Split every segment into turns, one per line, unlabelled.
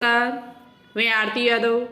नमस्कार, मैं आरती यादव।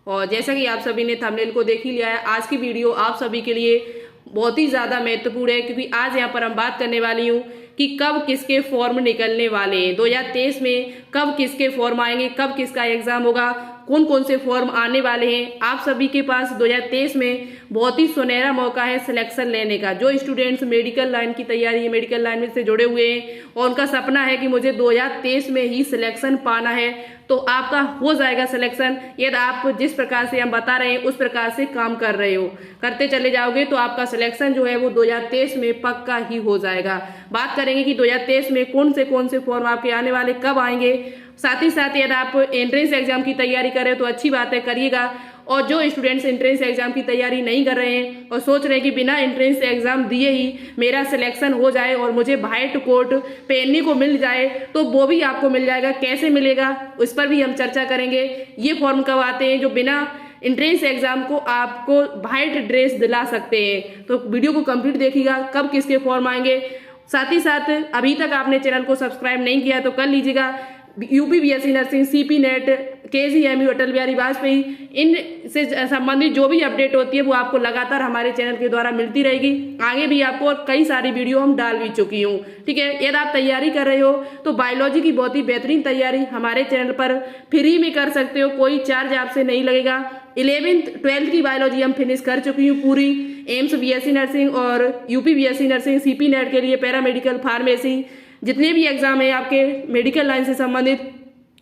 और जैसा कि आप सभी ने थंबनेल को देख ही लिया है, आज की वीडियो आप सभी के लिए बहुत ही ज़्यादा महत्वपूर्ण है, क्योंकि आज यहाँ पर हम बात करने वाली हूँ कि कब किसके फॉर्म निकलने वाले हैं। 2023 में कब किसके फॉर्म आएंगे, कब किसका एग्जाम होगा, कौन कौन से फॉर्म आने वाले हैं। आप सभी के पास 2023 में बहुत ही सुनहरा मौका है सिलेक्शन लेने का। जो स्टूडेंट्स मेडिकल लाइन की तैयारी है, मेडिकल लाइन में से जुड़े हुए हैं और उनका सपना है कि मुझे 2023 में ही सिलेक्शन पाना है, तो आपका हो जाएगा सिलेक्शन यदि आप जिस प्रकार से हम बता रहे हैं उस प्रकार से काम कर रहे हो, करते चले जाओगे तो आपका सिलेक्शन जो है वो 2023 में पक्का ही हो जाएगा। बात करेंगे कि 2023 में कौन से फॉर्म आपके आने वाले, कब आएंगे। साथ ही साथ यदि आप एंट्रेंस एग्जाम की तैयारी कर रहे हो तो अच्छी बात है, करिएगा। और जो स्टूडेंट्स एंट्रेंस एग्जाम की तैयारी नहीं कर रहे हैं और सोच रहे हैं कि बिना एंट्रेंस एग्जाम दिए ही मेरा सिलेक्शन हो जाए और मुझे व्हाइट कोट पहनने को मिल जाए, तो वो भी आपको मिल जाएगा। कैसे मिलेगा उस पर भी हम चर्चा करेंगे। ये फॉर्म कब आते हैं जो बिना एंट्रेंस एग्जाम को आपको व्हाइट ड्रेस दिला सकते हैं, तो वीडियो को कंप्लीट देखिएगा कब किसके फॉर्म आएंगे। साथ ही साथ अभी तक आपने चैनल को सब्सक्राइब नहीं किया तो कर लीजिएगा। UP BSc nursing, CPNET, KGMU, Atal Bihari Vajpayee, इन से संबंधित जो भी अपडेट होती है वो आपको लगातार हमारे चैनल के द्वारा मिलती रहेगी। आगे भी आपको और कई सारी वीडियो हम डाल भी चुकी हूँ, ठीक है। यदि आप तैयारी कर रहे हो तो बायोलॉजी की बहुत ही बेहतरीन तैयारी हमारे चैनल पर फ्री में कर सकते हो, कोई चार्ज आपसे नहीं लगेगा। 11th 12th की बायोलॉजी हम फिनिश कर चुकी हूँ पूरी। एम्स बीएससी नर्सिंग और UP BSc nursing, CP net के लिए पैरामेडिकल, फार्मेसी, जितने भी एग्जाम है आपके मेडिकल लाइन से संबंधित,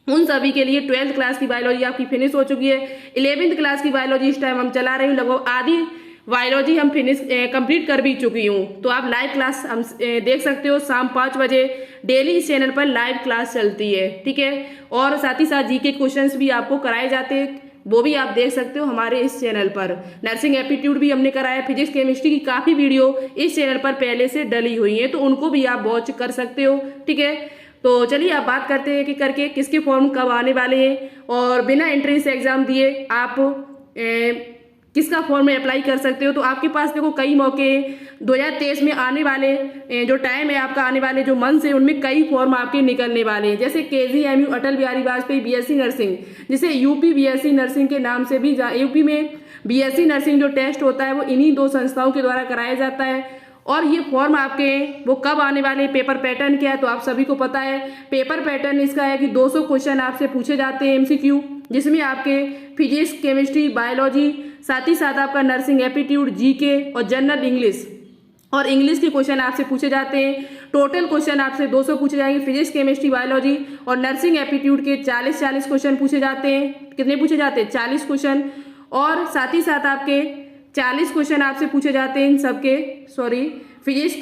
उन सभी के लिए 12th क्लास की बायोलॉजी आपकी फिनिश हो चुकी है। 11th क्लास की बायोलॉजी इस टाइम हम चला रही हूँ, लगभग आधी बायोलॉजी हम फिनिश कंप्लीट कर भी चुकी हूँ। तो आप लाइव क्लास हम देख सकते हो, शाम 5 बजे डेली इस चैनल पर लाइव क्लास चलती है, ठीक है। और साथ ही साथ जीके क्वेश्चंस भी आपको कराए जाते हैं, वो भी आप देख सकते हो हमारे इस चैनल पर। नर्सिंग एप्टीट्यूड भी हमने कराया, फिजिक्स केमिस्ट्री की काफ़ी वीडियो इस चैनल पर पहले से डली हुई है, तो उनको भी आप वॉच कर सकते हो, ठीक है। तो चलिए आप बात करते हैं कि करके किसके फॉर्म कब आने वाले हैं और बिना एंट्रेंस एग्जाम दिए आप किसका फॉर्म में अप्लाई कर सकते हो। तो आपके पास देखो कई मौके 2023 में आने वाले जो टाइम है आपका, आने वाले जो मंथ है उनमें कई फॉर्म आपके निकलने वाले हैं। जैसे KGMU, Atal Bihari Vajpayee BSc nursing, जिसे यूपी बीएससी नर्सिंग के नाम से भी यूपी में बीएससी नर्सिंग जो टेस्ट होता है वो इन्हीं 2 संस्थाओं के द्वारा कराया जाता है। और ये फॉर्म आपके वो कब आने वाले, पेपर पैटर्न क्या है तो आप सभी को पता है। पेपर पैटर्न इसका है कि 200 क्वेश्चन आपसे पूछे जाते हैं एमसीक्यू, जिसमें आपके फिजिक्स, केमिस्ट्री, बायोलॉजी, साथ ही साथ आपका नर्सिंग एप्टीट्यूड, जीके और जनरल इंग्लिश और इंग्लिश के क्वेश्चन आपसे पूछे जाते हैं। टोटल क्वेश्चन आपसे 200 पूछे जाएंगे। फिजिक्स, केमिस्ट्री, बायोलॉजी और नर्सिंग एप्टीट्यूड के 40 क्वेश्चन पूछे जाते हैं। कितने पूछे जाते हैं? 40 क्वेश्चन। और साथ ही साथ आपके 40 क्वेश्चन आपसे पूछे जाते हैं इन सबके, फिजिक्स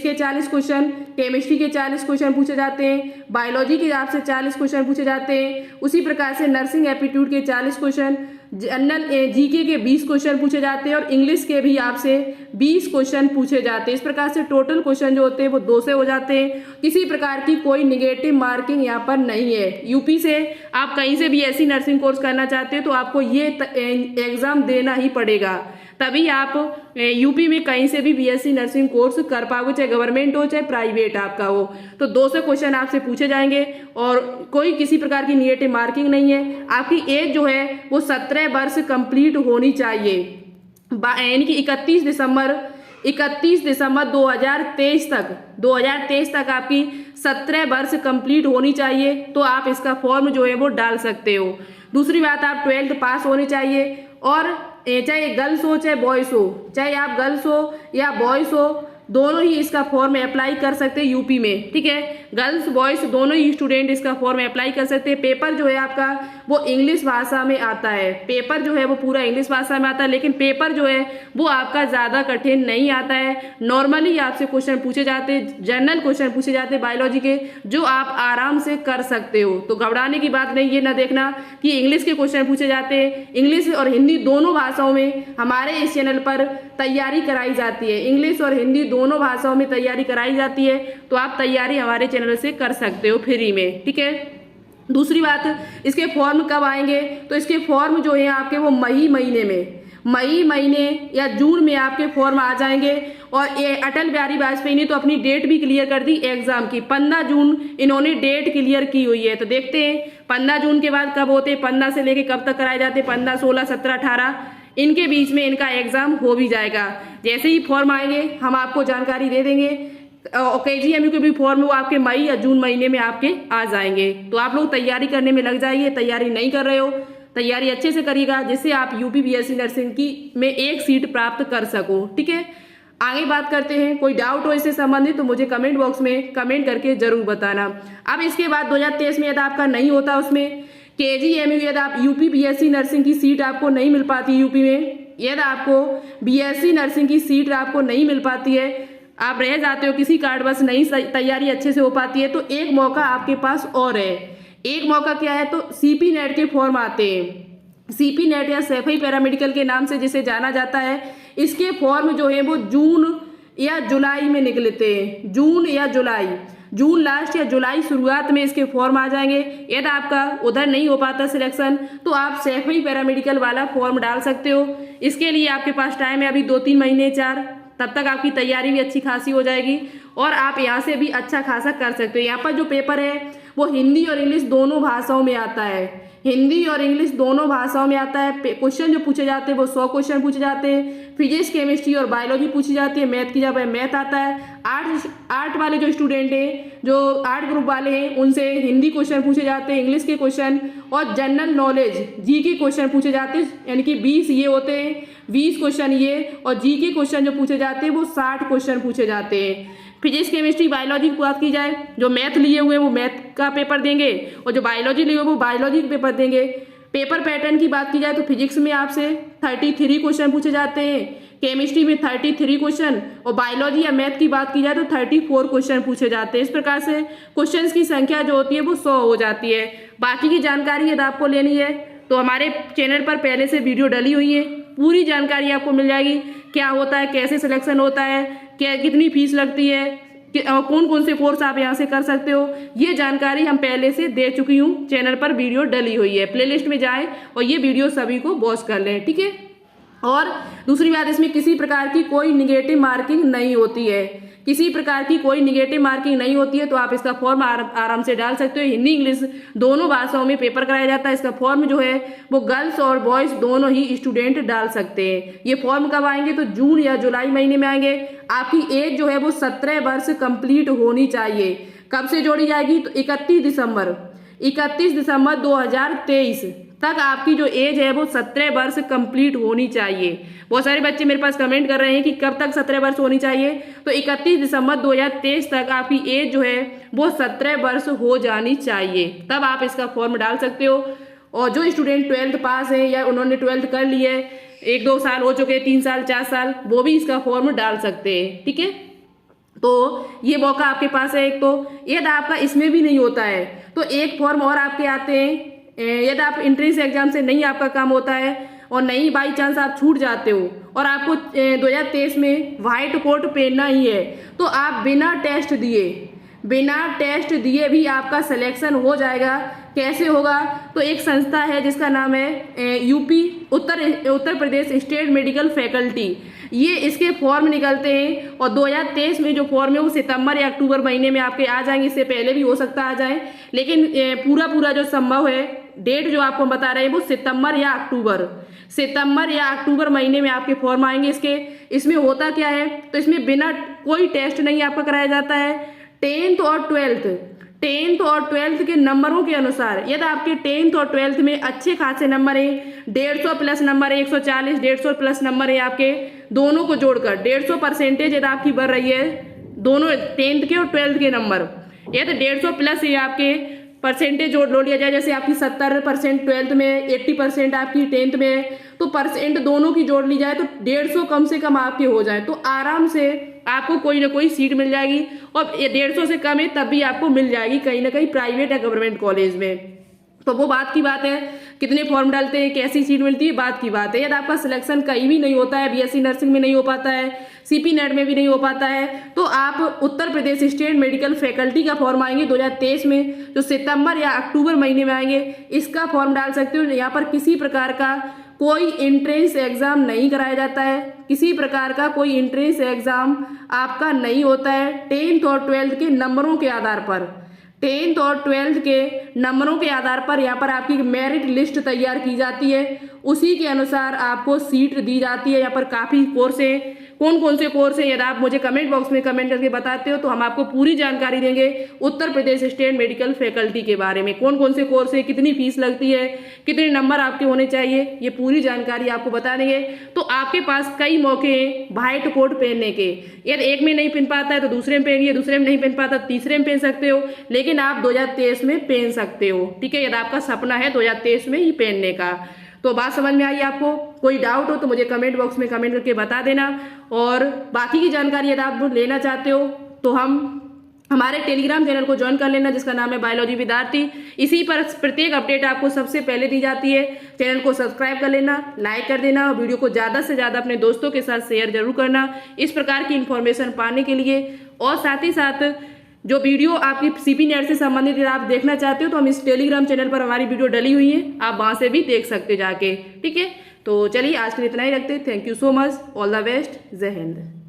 के 40 क्वेश्चन, केमिस्ट्री के 40 क्वेश्चन पूछे जाते हैं, बायोलॉजी के आपसे 40 क्वेश्चन पूछे जाते हैं। उसी प्रकार से नर्सिंग एप्टीट्यूड के 40 क्वेश्चन, जनरल जीके के 20 क्वेश्चन पूछे जाते हैं और इंग्लिश के भी आपसे 20 क्वेश्चन पूछे जाते हैं। इस प्रकार से टोटल क्वेश्चन जो होते हैं वो 200 हो जाते हैं। किसी प्रकार की कोई निगेटिव मार्किंग यहाँ पर नहीं है। यूपी से आप कहीं से भी ऐसी नर्सिंग कोर्स करना चाहते हो तो आपको ये एग्जाम देना ही पड़ेगा, तभी आप यूपी में कहीं से भी बीएससी नर्सिंग कोर्स कर पाओगे, चाहे गवर्नमेंट हो चाहे प्राइवेट आपका हो। तो 200 क्वेश्चन आपसे पूछे जाएंगे और कोई किसी प्रकार की निगेटिव मार्किंग नहीं है। आपकी एज जो है वो 17 वर्ष कंप्लीट होनी चाहिए, यानी कि 31 दिसंबर 2023 तक आपकी 17 वर्ष कंप्लीट होनी चाहिए, तो आप इसका फॉर्म जो है वो डाल सकते हो। दूसरी बात, आप 12th पास होने चाहिए और चाहे गर्ल्स हो चाहे बॉयज हो, चाहे आप गर्ल्स हो या बॉयज हो, दोनों ही इसका फॉर्म अप्लाई कर सकते हैं यूपी में, ठीक है। गर्ल्स बॉयज दोनों ही स्टूडेंट इसका फॉर्म अप्लाई कर सकते हैं। पेपर जो है आपका वो इंग्लिश भाषा में आता है, पेपर जो है वो पूरा इंग्लिश भाषा में आता है, लेकिन पेपर जो है वो आपका ज़्यादा कठिन नहीं आता है। नॉर्मली आपसे क्वेश्चन पूछे जाते हैं, जनरल क्वेश्चन पूछे जाते हैं बायोलॉजी के, जो आप आराम से कर सकते हो। तो घबराने की बात नहीं, ये ना देखना कि इंग्लिश के क्वेश्चन पूछे जाते हैं। इंग्लिश और हिंदी दोनों भाषाओं में हमारे इस चैनल पर तैयारी कराई जाती है, इंग्लिश और हिंदी दोनों भाषाओं में तैयारी कराई जाती है, तो आप तैयारी हमारे चैनल से कर सकते हो फ्री में, ठीक है। दूसरी बात, इसके फॉर्म कब आएंगे, तो इसके फॉर्म जो है आपके वो मई महीने में मई महीने या जून में आपके फॉर्म आ जाएंगे। और ये अटल बिहारी वाजपेयी ने तो अपनी डेट भी क्लियर कर दी एग्जाम की, 15 जून इन्होंने डेट क्लियर की हुई है। तो देखते हैं 15 जून के बाद कब होते, 15 से लेके कब तक कराए जाते, 15, 16, 17, 18 इनके बीच में इनका एग्जाम हो भी जाएगा। जैसे ही फॉर्म आएंगे हम आपको जानकारी दे देंगे। KGMU के भी फॉर्म वो आपके मई या जून महीने में आपके आ जाएंगे। तो आप लोग तैयारी करने में लग जाइए। तैयारी नहीं कर रहे हो, तैयारी अच्छे से करिएगा, जिससे आप यूपी BSc नर्सिंग की में एक सीट प्राप्त कर सको। ठीक है, आगे बात करते हैं। कोई डाउट हो इससे संबंधित तो मुझे कमेंट बॉक्स में कमेंट करके जरूर बताना। अब इसके बाद 2023 में यदि आपका नहीं होता, उसमें KGMU यदि आप यूपी BSc नर्सिंग की सीट आपको नहीं मिल पाती, यूपी में यदि आपको BSc नर्सिंग की सीट आपको नहीं मिल पाती है, आप रह जाते हो किसी कारणवश नहीं तैयारी अच्छे से हो पाती है, तो एक मौका आपके पास और है। एक मौका क्या है, तो CP नेट के फॉर्म आते हैं। CP नेट या सैफई पैरामेडिकल के नाम से जिसे जाना जाता है, इसके फॉर्म जो है वो जून या जुलाई में निकलते हैं। जून या जुलाई, जून लास्ट या जुलाई शुरुआत में इसके फॉर्म आ जाएंगे। यदि आपका उधर नहीं हो पाता सिलेक्शन, तो आप सैफई पैरामेडिकल वाला फॉर्म डाल सकते हो। इसके लिए आपके पास टाइम है अभी 2-3 महीने 4, तब तक आपकी तैयारी भी अच्छी खासी हो जाएगी और आप यहाँ से भी अच्छा खासा कर सकते हो। यहाँ पर जो पेपर है वो हिंदी और इंग्लिश दोनों भाषाओं में आता है। हिंदी और इंग्लिश दोनों भाषाओं में आता है। क्वेश्चन जो पूछे जाते हैं वो 100 क्वेश्चन पूछे जाते हैं। फिजिक्स, केमिस्ट्री और बायोलॉजी पूछी जाती है। मैथ की जगह मैथ आता है। आर्ट वाले जो स्टूडेंट हैं, जो आर्ट ग्रुप वाले हैं, उनसे हिंदी क्वेश्चन पूछे जाते हैं, इंग्लिश के क्वेश्चन और जनरल नॉलेज GK क्वेश्चन पूछे जाते हैं। यानी कि 20 ये होते हैं, 20 क्वेश्चन ये, और GK क्वेश्चन जो पूछे जाते हैं वो 60 क्वेश्चन पूछे जाते हैं। फिजिक्स, केमिस्ट्री, बायोलॉजी की बात की जाए, जो मैथ लिए हुए वो मैथ का पेपर देंगे और जो बायोलॉजी लिए हुए वो बायोलॉजी का पेपर देंगे। पेपर पैटर्न की बात की जाए तो फिजिक्स में आपसे 33 क्वेश्चन पूछे जाते हैं, केमिस्ट्री में 33 क्वेश्चन और बायोलॉजी या मैथ की बात की जाए तो 34 क्वेश्चन पूछे जाते हैं। इस प्रकार से क्वेश्चंस की संख्या जो होती है वो 100 हो जाती है। बाकी की जानकारी यदि आपको लेनी है तो हमारे चैनल पर पहले से वीडियो डली हुई है, पूरी जानकारी आपको मिल जाएगी। क्या होता है, कैसे सिलेक्शन होता है, क्या कितनी फीस लगती है, कौन कौन से कोर्स आप यहाँ से कर सकते हो, ये जानकारी हम पहले से दे चुकी हूँ। चैनल पर वीडियो डली हुई है, प्लेलिस्ट में जाएं और ये वीडियो सभी को वॉच कर लें। ठीक है, और दूसरी बात, इसमें किसी प्रकार की कोई निगेटिव मार्किंग नहीं होती है। किसी प्रकार की कोई निगेटिव मार्किंग नहीं होती है, तो आप इसका फॉर्म आराम से डाल सकते हो। हिंदी इंग्लिश दोनों भाषाओं में पेपर कराया जाता है। इसका फॉर्म जो है वो गर्ल्स और बॉयज दोनों ही स्टूडेंट डाल सकते हैं। ये फॉर्म कब आएंगे, तो जून या जुलाई महीने में आएंगे। आपकी एज जो है वो 17 वर्ष कंप्लीट होनी चाहिए। कब से जोड़ी जाएगी, तो 31 दिसंबर 2023 तक आपकी जो एज है वो 17 वर्ष कंप्लीट होनी चाहिए। बहुत सारे बच्चे मेरे पास कमेंट कर रहे हैं कि कब तक 17 वर्ष होनी चाहिए, तो 31 दिसंबर 2023 तक आपकी एज जो है वो 17 वर्ष हो जानी चाहिए, तब आप इसका फॉर्म डाल सकते हो। और जो स्टूडेंट 12th पास है या उन्होंने 12th कर ली है, 1-2 साल हो चुके, 3 साल 4 साल, वो भी इसका फॉर्म डाल सकते हैं। ठीक है, तो ये मौका आपके पास है। एक तो यदि आपका इसमें भी नहीं होता है तो एक फॉर्म और आपके आते हैं। यदि आप एंट्रेंस एग्जाम से नहीं आपका काम होता है और नहीं बाई चांस आप छूट जाते हो और आपको 2023 में व्हाइट कोट पहनना ही है, तो आप बिना टेस्ट दिए भी आपका सिलेक्शन हो जाएगा। कैसे होगा, तो एक संस्था है जिसका नाम है UP Uttar Pradesh state medical faculty, ये इसके फॉर्म निकलते हैं और 2023 में जो फॉर्म है वो सितंबर या अक्टूबर महीने में आपके आ जाएंगे। इससे पहले भी हो सकता आ जाए, लेकिन पूरा जो संभव है, डेट जो आपको बता रहे हैं वो सितंबर या अक्टूबर महीने में आपके फॉर्म आएंगे। इसमें होता क्या है, तो इसमें बिना कोई टेस्ट नहीं आपका कराया जाता है। 10th और 12th के नंबरों के अनुसार, यदि आपके 10th और 12th में अच्छे खासे नंबर हैं, 150 प्लस नंबर है, 140, 150 प्लस नंबर है आपके, दोनों को जोड़कर 150% यदि आपकी बढ़ रही है, दोनों 10th के और 12th के नंबर, यदि 150 प्लस है आपके परसेंटेज जोड़ लिया जाए, जैसे आपकी 70% 12th में, 80% आपकी 10th में है, तो परसेंट दोनों की जोड़ ली जाए तो 150 कम से कम आपके हो जाए, तो आराम से आपको कोई ना कोई सीट मिल जाएगी। और ये 150 से कम है तब भी आपको मिल जाएगी कहीं ना कहीं प्राइवेट या गवर्नमेंट कॉलेज में। तो वो बात की बात है, कितने फॉर्म डालते हैं, कैसी सीट मिलती है, बात की बात है। यदि आपका सिलेक्शन कहीं भी नहीं होता है, BSc नर्सिंग में नहीं हो पाता है, CP नेट में भी नहीं हो पाता है, तो आप Uttar Pradesh state medical faculty का फॉर्म आएंगे 2023 में, जो सितंबर या अक्टूबर महीने में आएंगे, इसका फॉर्म डाल सकते हो। यहाँ पर किसी प्रकार का कोई एंट्रेंस एग्जाम नहीं कराया जाता है, किसी प्रकार का कोई एंट्रेंस एग्जाम आपका नहीं होता है। 10th और 12th के नंबरों के आधार पर 10th और 12th के नंबरों के आधार पर यहाँ पर आपकी मेरिट लिस्ट तैयार की जाती है, उसी के अनुसार आपको सीट दी जाती है। यहाँ पर काफ़ी कोर्स हैं, कौन कौन से कोर्स हैं यदि आप मुझे कमेंट बॉक्स में कमेंट करके बताते हो तो हम आपको पूरी जानकारी देंगे Uttar Pradesh state medical faculty के बारे में। कौन कौन से कोर्स है, कितनी फीस लगती है, कितने नंबर आपके होने चाहिए, ये पूरी जानकारी आपको बता देंगे। तो आपके पास कई मौके हैं व्हाइट कोट पहनने के। यदि एक में नहीं पहन पाता है तो दूसरे में पहनिए, दूसरे में नहीं पहन पाता तीसरे में पहन सकते हो, लेकिन आप 2023 में पहन सकते हो। ठीक है, यदि आपका सपना है 2023 में ही पहनने का। तो बात समझ में आई आपको? कोई डाउट हो तो मुझे कमेंट बॉक्स में कमेंट करके बता देना। और बाकी की जानकारी यदि आप लेना चाहते हो तो हमारे टेलीग्राम चैनल को ज्वाइन कर लेना, जिसका नाम है बायोलॉजी विद्यार्थी। इसी पर प्रत्येक अपडेट आपको सबसे पहले दी जाती है। चैनल को सब्सक्राइब कर लेना, लाइक कर देना और वीडियो को ज़्यादा से ज़्यादा अपने दोस्तों के साथ शेयर जरूर करना इस प्रकार की इन्फॉर्मेशन पाने के लिए। और साथ ही साथ जो वीडियो आपकी सीपी नेट से संबंधित आप देखना चाहते हो तो हम इस टेलीग्राम चैनल पर हमारी वीडियो डली हुई है, आप वहां से भी देख सकते जाके। ठीक है, तो चलिए आज के लिए इतना ही रखते हैं। Thank you so much, all the best, जय हिंद।